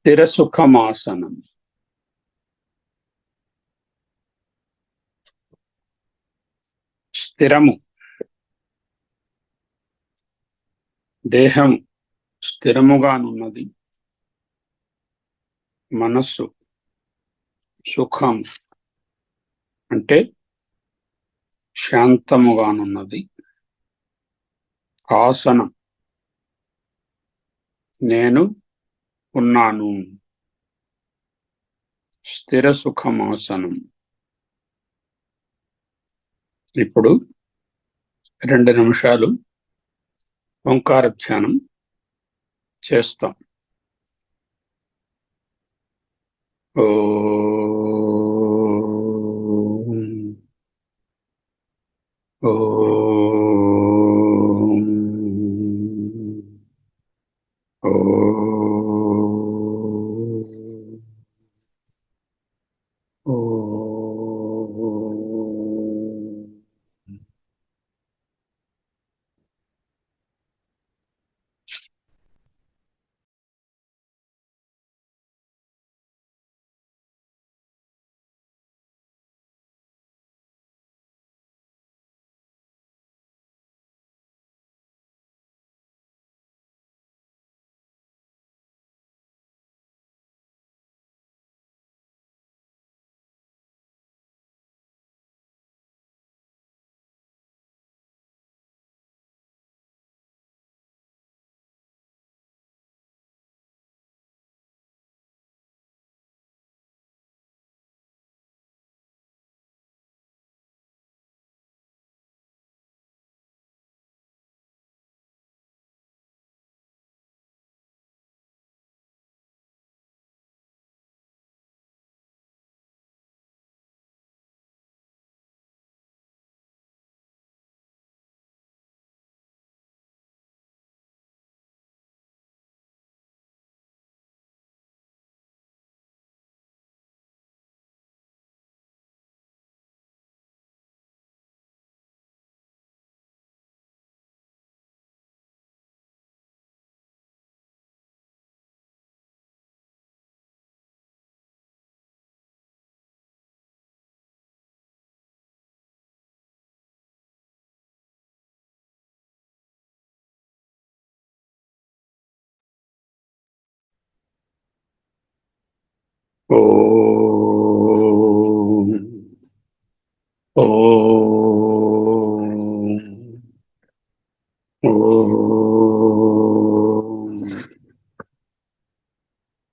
స్థిర సుఖమాసనం. స్థిరము, దేహం స్థిరముగానున్నది. మనస్సు సుఖం అంటే శాంతముగానున్నది. ఆసనం, నేను ఉన్నాను. స్థిర సుఖమాసనం. ఇప్పుడు 2 నిమిషాలు ఓంకార ధ్యానం చేస్తాం.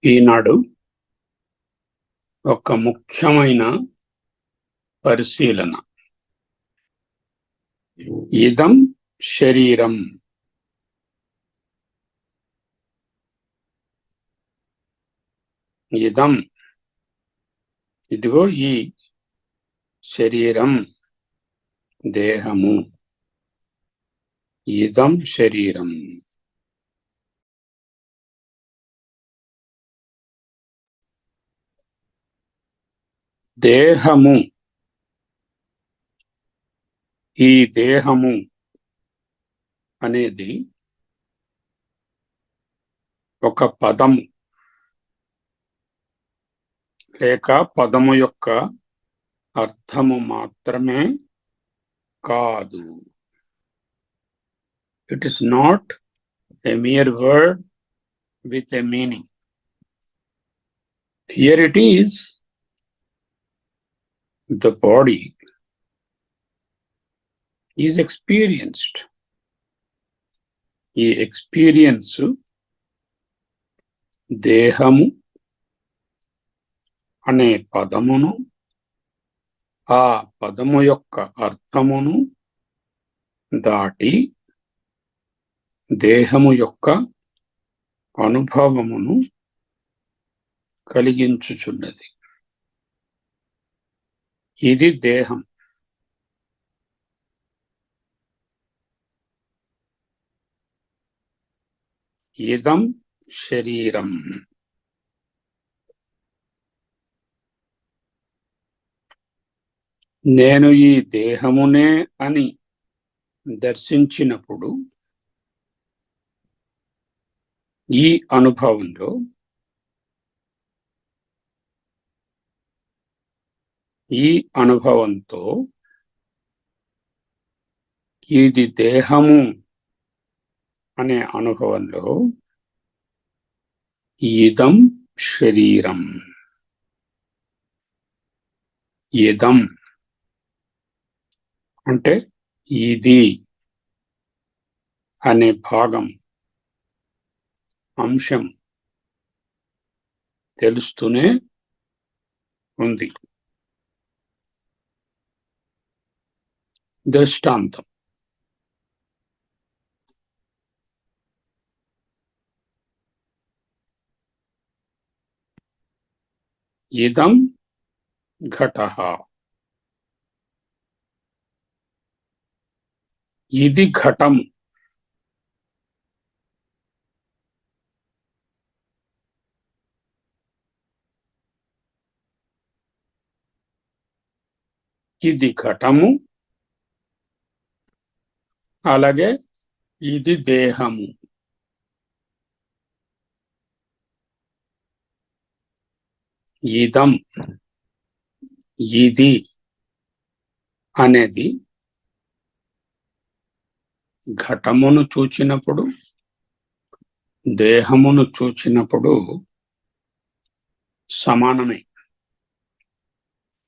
ఈనాడు ఒక ముఖ్యమైన పరిశీలన. ఇదం శరీరం. ఇదం, ఇదిగో ఈ శరీరం, దేహము. ఇదం శరీరం. దేహము, ఈ దేహము అనేది ఒక పదము లేక పదము యొక్క అర్థము మాత్రమే కాదు. It is not a mere word with a meaning. Here it is the body is experienced. ఈ ఎక్స్పీరియన్స్ దేహము అనే పదమును, ఆ పదము యొక్క అర్థమును దాటి దేహము యొక్క అనుభవమును కలిగించుచున్నది. ఇది దేహం. ఇదం శరీరం. నేను ఈ దేహమునే అని దర్శించినప్పుడు ఈ అనుభవంలో ఈ అనుభవంతో ఇది దేహము అనే అనుభవంలో ఇదం శరీరం, ఇదం అంటే ఇది అనే భాగం, అంశం తెలుస్తూనే ఉంది. దృష్టాంతం: ఇదం ఘటః, ఇది ఘటం. ఇది ఘటము, అలాగే ఇది దేహము. ఇదం, ఇది అనేది ఘటమును చూచినప్పుడు, దేహమును చూచినప్పుడు సమానమే.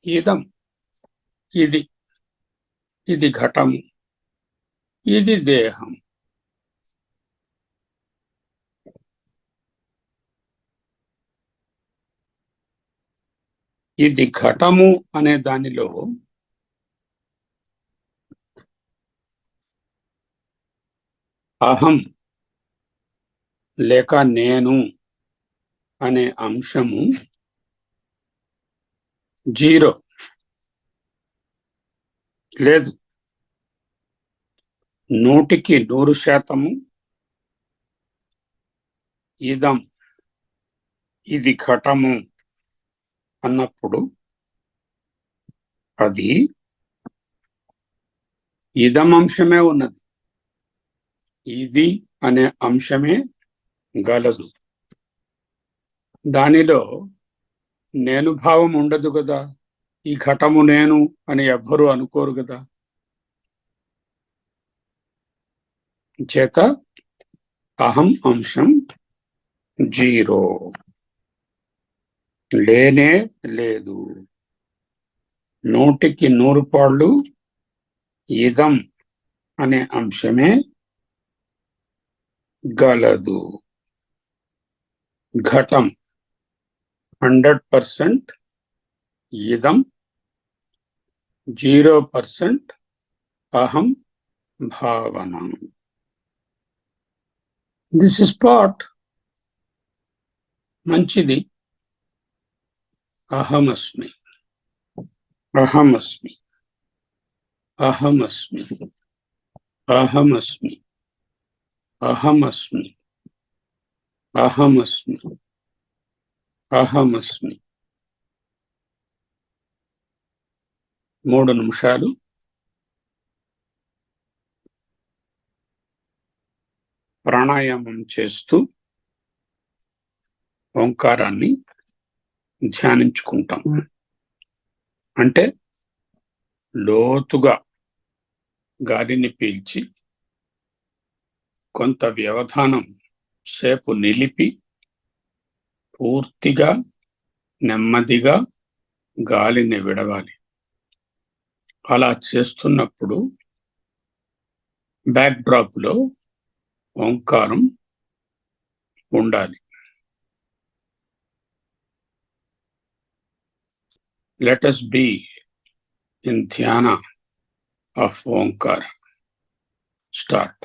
ఇదం, ఇది, ఇది ఘటము, ఇది దేహం. ఇది ఘటము అనే దానిలో అహం లేక నేను అనే అంశము 0 లేదు. 100% ఇదం, ఇది ఘటము అన్నప్పుడు అది ఇదం అంశమే ఉన్నది, ఇది అనే అంశమే గలదు. దానిలో నేను భావం ఉండదు కదా. ఈ ఘటము నేను అని ఎవ్వరూ అనుకోరు కదా. చేత అహం అంశం 0, లేనే లేదు. 100% ఇదం అనే అంశమే గలదు. ఘటం 100% ఇదం, 0% అహం భావన. దిస్ ఇస్ పాట్ మంచిది. అహమస్మి, అహమస్మి, అహమస్మి, అహమస్మి, అహమస్మి, అహమస్మి, అహమస్మి. 3 నిమిషాలు ప్రాణాయామం చేస్తూ ఓంకారాన్ని ధ్యానించుకుంటాం. అంటే లోతుగా గాలిని పీల్చి కొంత వ్యవధానం సేపు నిలిపి పూర్తిగా నెమ్మదిగా గాలిని విడవాలి. అలా చేస్తున్నప్పుడు బ్యాక్ డ్రాప్ లో ఓంకారం ఉండాలి. Let us be in dhyana of Omkara. Start.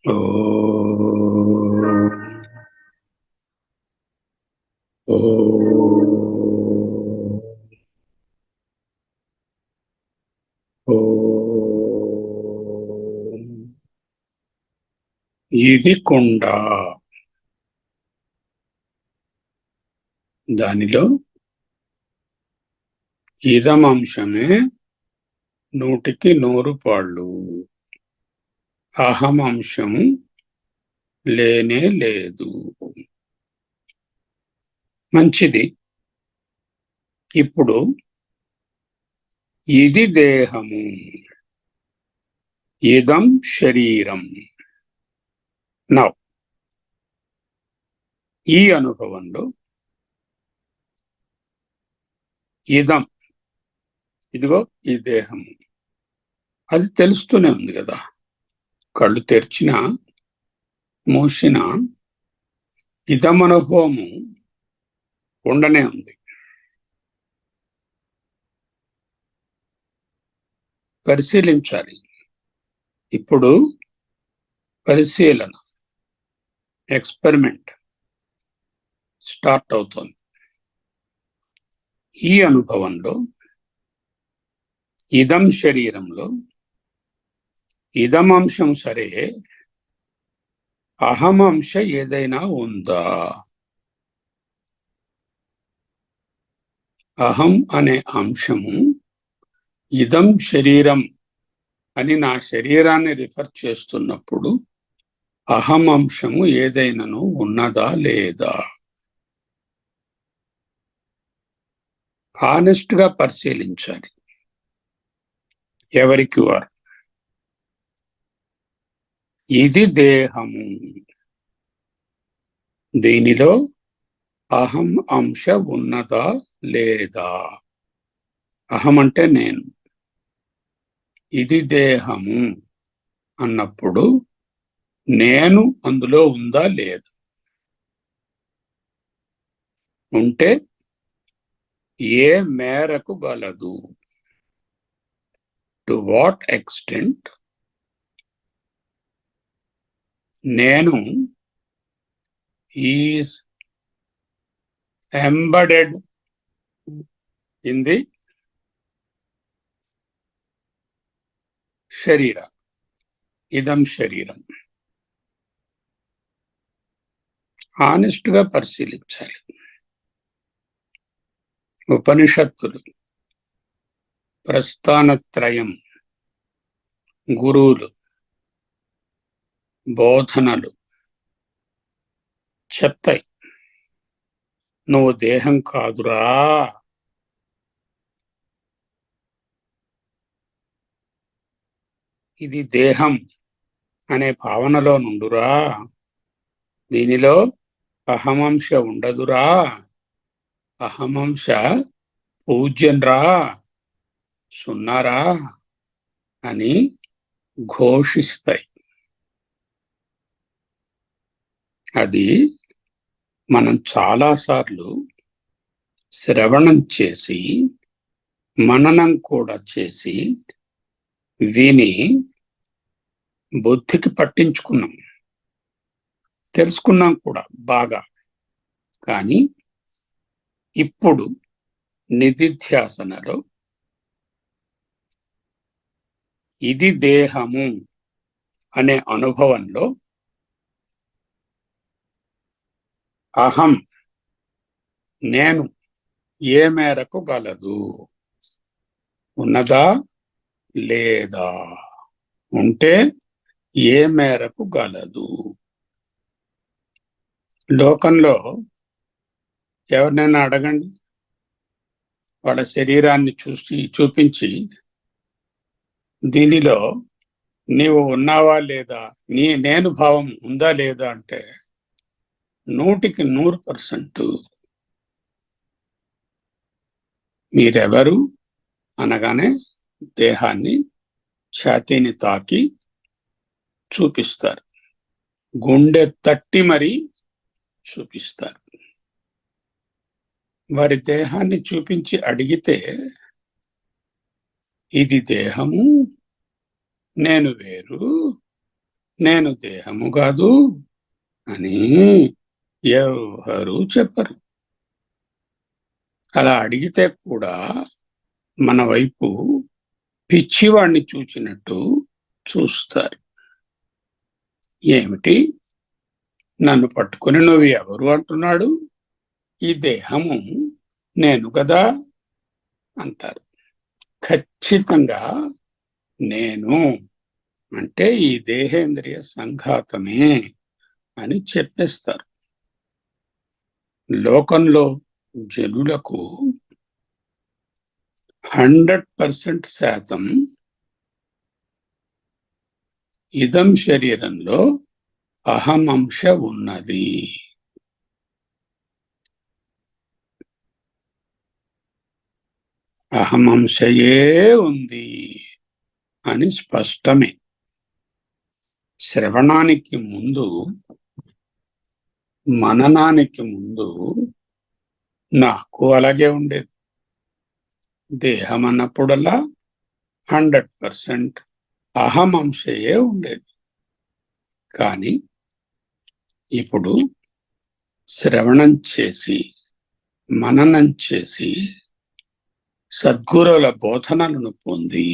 ఓ ఓ ఓ ఇది కుండ. దానిలో ఇదమంశమే 100% అహమంశము లేనే లేదు. మంచిది. ఇప్పుడు ఇది దేహము, ఇదం శరీరం. నౌ ఈ అనుభవంలో ఇదం, ఇదిగో ఈ దేహము, అది తెలుస్తూనే ఉంది కదా. కళ్ళు తెరిచినా మూసినా ఇదం అనుభవము ఉండనే ఉంది. పరిశీలించాలి. ఇప్పుడు పరిశీలన, ఎక్స్పెరిమెంట్ స్టార్ట్ అవుతోంది. ఈ అనుభవంలో ఇదం శరీరంలో ఇదమంశం సరే, అహమంశ ఏదైనా ఉందా? అహం అనే అంశము ఇదం శరీరం అని నా శరీరాన్ని రిఫర్ చేస్తున్నప్పుడు అహం అంశము ఏదైనాను ఉన్నదా లేదా? హానెస్ట్ గా పరిశీలించాలి ఎవరికి వారు. ఇది దేహము, దీనిలో అహం అంశ ఉన్నదా లేదా? అహం అంటే నేను. ఇది దేహము అన్నప్పుడు నేను అందులో ఉందా లేదా? ఉంటే ఏ మేరకు గలదు? టు వాట్ ఎక్స్టెంట్ నేను ఈజ్ ఎంబెడెడ్ ఇన్ ది శరీర, ఇదం శరీరం. హానెస్ట్ గా పరిశీలించాలి. ఉపనిషత్తులు, ప్రస్థానత్రయం, గురువులు, బోధనలు చెప్తాయి, నువ్వు దేహం కాదురా, ఇది దేహం అనే భావనలో నుండురా, దీనిలో అహమంశ ఉండదురా, అహమంశ పూజ్యంరా, సున్నారా అని ఘోషిస్తాయి. అది మనం చాలాసార్లు శ్రవణం చేసి మననం కూడా చేసి విని బుద్ధికి పట్టించుకున్నాం, తెలుసుకున్నాం కూడా బాగా. కానీ ఇప్పుడు నిధిధ్యాసనలో ఇది దేహము అనే అనుభవంలో అహం నేను ఏ మేరకు గలదు? ఉన్నదా లేదా? ఉంటే ఏ మేరకు గలదు? లోకంలో ఎవరినైనా అడగండి, వాళ్ళ శరీరాన్ని చూపించి దీనిలో నీవు ఉన్నావా లేదా, నేను భావం ఉందా లేదా అంటే 100% మీరెవరు అనగానే దేహాన్ని, ఛాతీని తాకి చూపిస్తారు, గుండె తట్టి మరీ చూపిస్తారు. వారి దేహాన్ని చూపించి అడిగితే ఇది దేహము, నేను వేరు, నేను దేహము కాదు అని ఎవరు చెప్పరు. అలా అడిగితే కూడా మన వైపు పిచ్చివాణ్ణి చూచినట్టు చూస్తారు. ఏమిటి, నన్ను పట్టుకుని నువ్వు ఎవరు అంటున్నాడు, ఈ దేహము నేను కదా అంటారు. ఖచ్చితంగా నేను అంటే ఈ దేహేంద్రియ సంఘాతమే అని చెప్పేస్తారు. లోకంలో జనులకు 100% ఇదం శరీరంలో అహమంశ ఉన్నది. అహమంశయే ఉంది అని స్పష్టమే. శ్రవణానికి ముందు, మననానికి ముందు నాకు అలాగే ఉండేది. దేహం అన్నప్పుడల్లా 100% అహమంశయే ఉండేది. కానీ ఇప్పుడు శ్రవణం చేసి, మననం చేసి, సద్గురువుల బోధనలను పొంది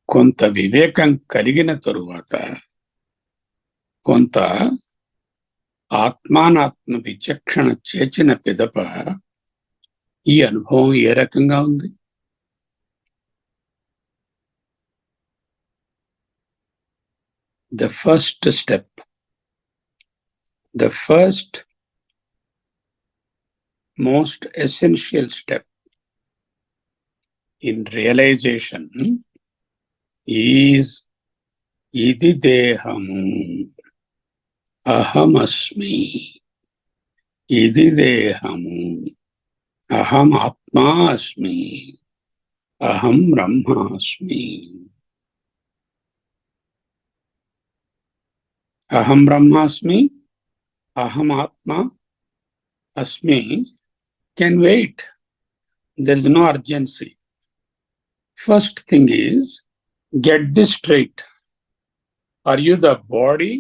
కొంత వివేకం కలిగిన తరువాత, కొంత ఆత్మానాత్మ విచక్షణ చేసిన పిదప ఈ అనుభవం ఏ రకంగా ఉంది? The first step, the first most essential step in realization is ఇది దేహము, అహమస్మి. ఇది దేహము, అహం ఆత్మా అస్మి, అహం బ్రహ్మాస్మి. అహం బ్రహ్మాస్మి, అహం ఆత్మా అస్మి can wait. There is no urgency. First thing is, get this straight. Are you the body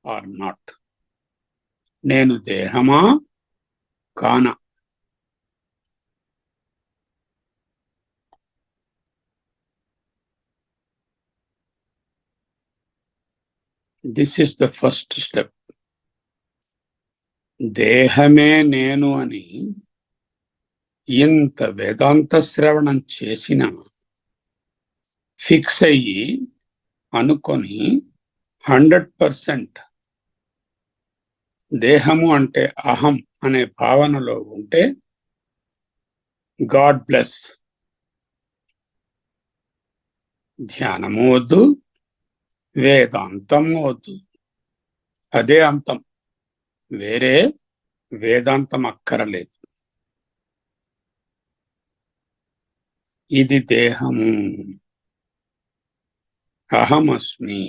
or not? నేను దేహమా కానా? This is the first step. దేహమే నేను అని ఇంత వేదాంత శ్రవణం చేసిన ఫిక్స్ అయ్యి అనుకొని 100% దేహము అంటే అహం అనే భావనలో ఉంటే గాడ్ బ్లెస్. ధ్యానము వద్దు, వేదాంతం వద్దు. అదే అంతం, వేరే వేదాంతం అక్కరలేదు. ఇది దేహము, అహమస్మి.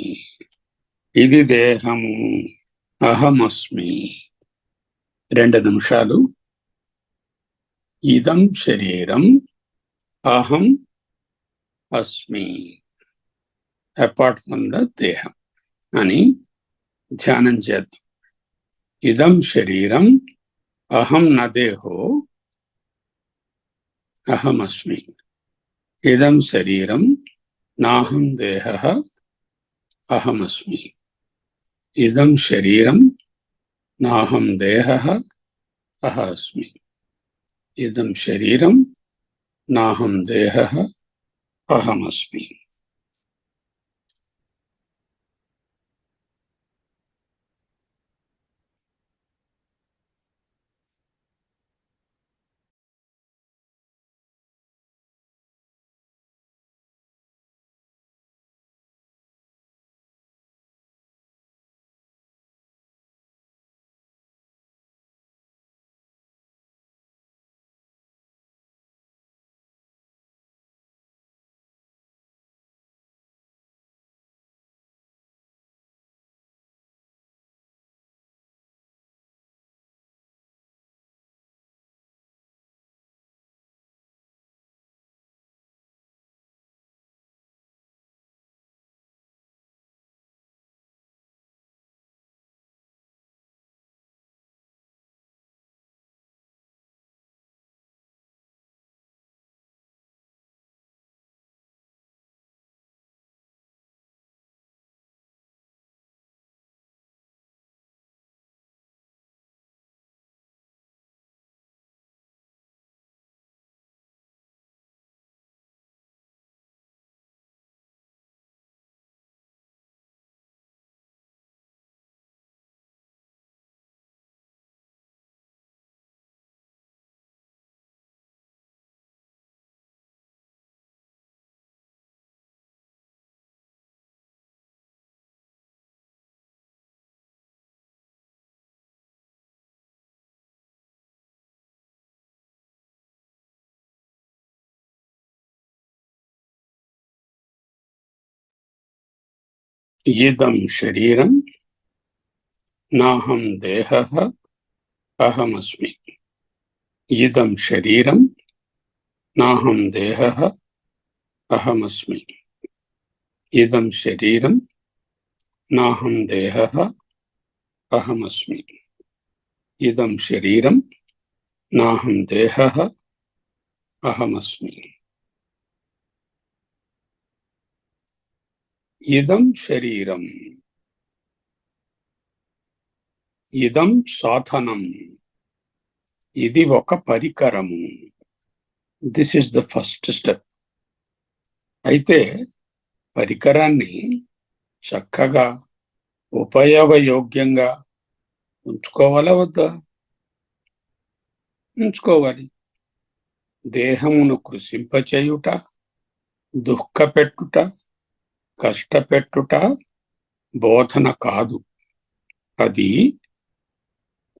ఇది దేహము, అహమస్మి. 2 నిమిషాలు ఇదం శరీరం అహం అస్మి అపార్ట్ ఫ్రమ్ ద దేహం అని ధ్యానం చేద్దాం. ఇదం శరీరం అహం న దేహో అహమస్మి. ఇదం శరీరం నాహం దేహః అహమస్మి. ఇదం శరీరం నాహం దేహః అహమస్మి. ఇదం శరీరం నాహం దేహః అహమస్మి. ఇదం శరీరం నాహం దేహః అహమస్మి. ఇదం శరీరం నాహం దేహః అహమస్మి. ఇదం శరీరం నాహం దేహః అహమస్మి. ఇదం శరీరం నాహం దేహః అహమస్మి. ఇదం శరీరం, ఇదం సాధనం, ఇది ఒక పరికరము. This is the first step. అయితే పరికరాన్ని చక్కగా ఉపయోగయోగ్యంగా ఉంచుకోవాలా వద్దా? ఉంచుకోవాలి. దేహమును కృషింపచేయుట, దుఃఖపెట్టుట, కష్టపెట్టుట బోధన కాదు. అది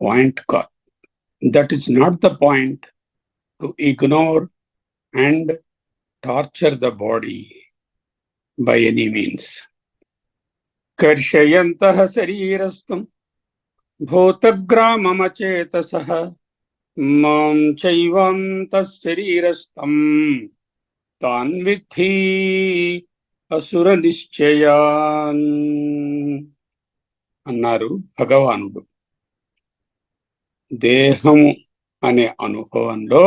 పాయింట్ కాదు. That is not the point to ignore and torture the body by any means. కర్షయంతః శరీరస్థం భూతగ్రామమచేతసః మాం చైవాంతః శరీరస్థం తాన్ విద్ధి అసుర నిశ్చయాన్ అన్నారు భగవానుడు. దేహము అనే అనుభవంలో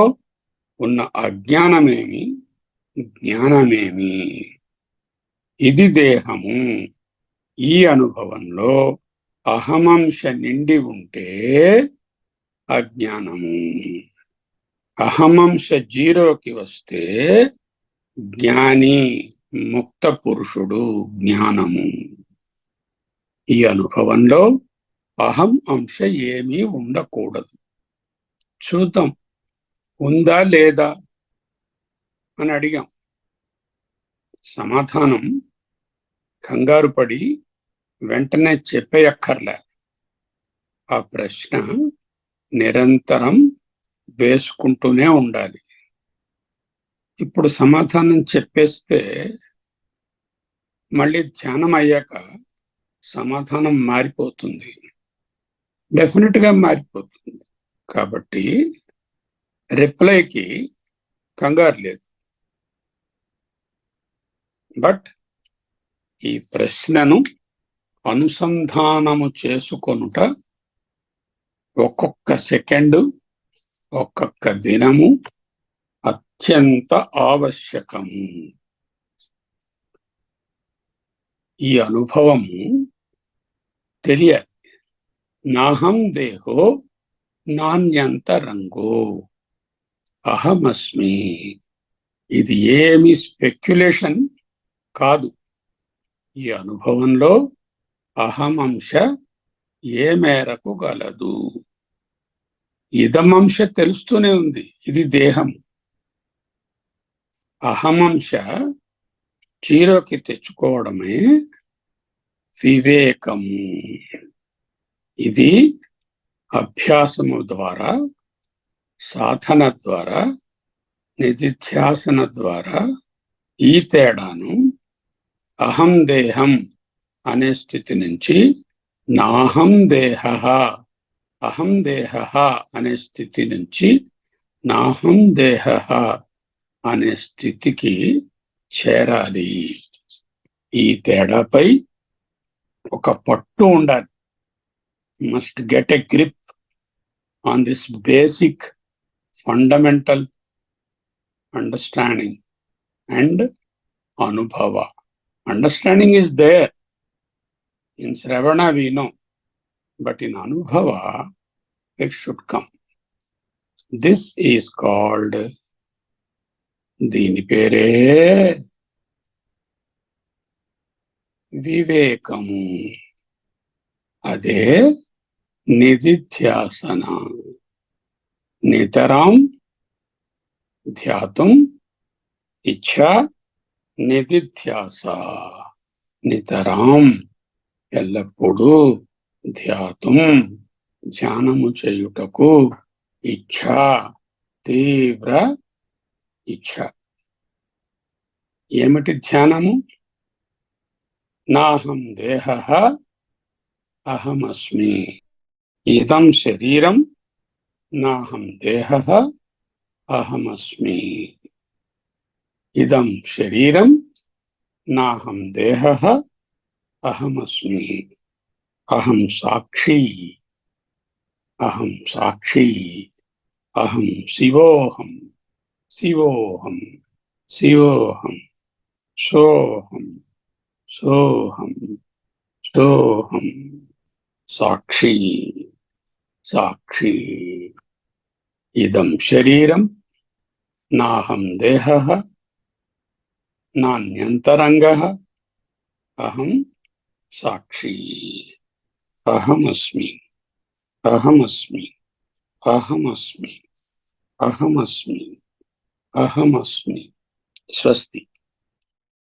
ఉన్న అజ్ఞానమేమి, జ్ఞానమేమి? ఇది దేహము. ఈ అనుభవంలో అహమంశ నిండి ఉంటే అజ్ఞానము. అహమంశ జీరోకి వస్తే జ్ఞాని, ముక్త పురుషుడు, జ్ఞానము. ఈ అనుభవంలో అహం అంశ ఏమీ ఉండకూడదు. చూద్దాం ఉందా లేదా అని అడిగాం. సమాధానం కంగారు పడి వెంటనే చెప్పేయక్కర్లే. ఆ ప్రశ్న నిరంతరం వేసుకుంటూనే ఉండాలి. ఇప్పుడు సమాధానం చెప్పేస్తే మళ్ళీ ధ్యానం అయ్యాక సమాధానం మారిపోతుంది, డెఫినెట్ గా మారిపోతుంది. కాబట్టి రిప్లైకి కంగారు లేదు. బట్ ఈ ప్రశ్నను అనుసంధానము చేసుకొనుట ఒక్కొక్క సెకండు, ఒక్కొక్క దినము అత్యంత ఆవశ్యకము. ఈ అనుభవము తెలియాలి. నాహం దేహో నాణ్యంతరంగో అహమస్మి. ఇది ఏమి స్పెక్యులేషన్ కాదు. ఈ అనుభవంలో అహమంశ ఏ మేరకు గలదు? ఇదమంశ తెలుస్తూనే ఉంది, ఇది దేహం. అహమంశ జీరోకి తెచ్చుకోవడమే వివేకము. ఇది అభ్యాసము ద్వారా, సాధన ద్వారా, నిధిధ్యాసన ద్వారా ఈ తేడాను అహం దేహం అనే స్థితి నుంచి నాహం దేహ, అహం దేహ అనే స్థితి నుంచి నాహం దేహ అనే స్థితికి చేరాలి. ఈ తేడాపై ఒక పట్టు ఉండాలి. Must get a grip on this basic fundamental understanding and అనుభవ. Understanding is there. In Sravana we know, but in Anubhava it should come. This is called దీని పేరే వివేకము. అదే నిధిధ్యాసన. నితరాం ధ్యాతుం ఇచ్ఛా నిధిధ్యాస. నితరాం ఎల్లప్పుడూ, ధ్యాతుం ధ్యానము చేయుటకు, ఇచ్ఛ తీవ్ర ఇచ్ఛ. ఏమిటి ధ్యానము? నాహం దేహః అహమస్మి. ఇదం శరీరం నాహం దేహః అహమస్మి. ఇదం శరీరం నాహం దేహః అహమస్మి. అహం సాక్షి. అహం సాక్షి. అహం శివోహం. శివోహం. శివోహం. సోహం. సోహం. సోహం. సాక్షి. సాక్షి. ఇదం శరీరం నాహం దేహః నాన్యంతరంగః అహం సాక్షి. అహమస్మి. అహమస్మి. అహమస్మి. అహమస్మి. అహమస్మి. స్వస్తి.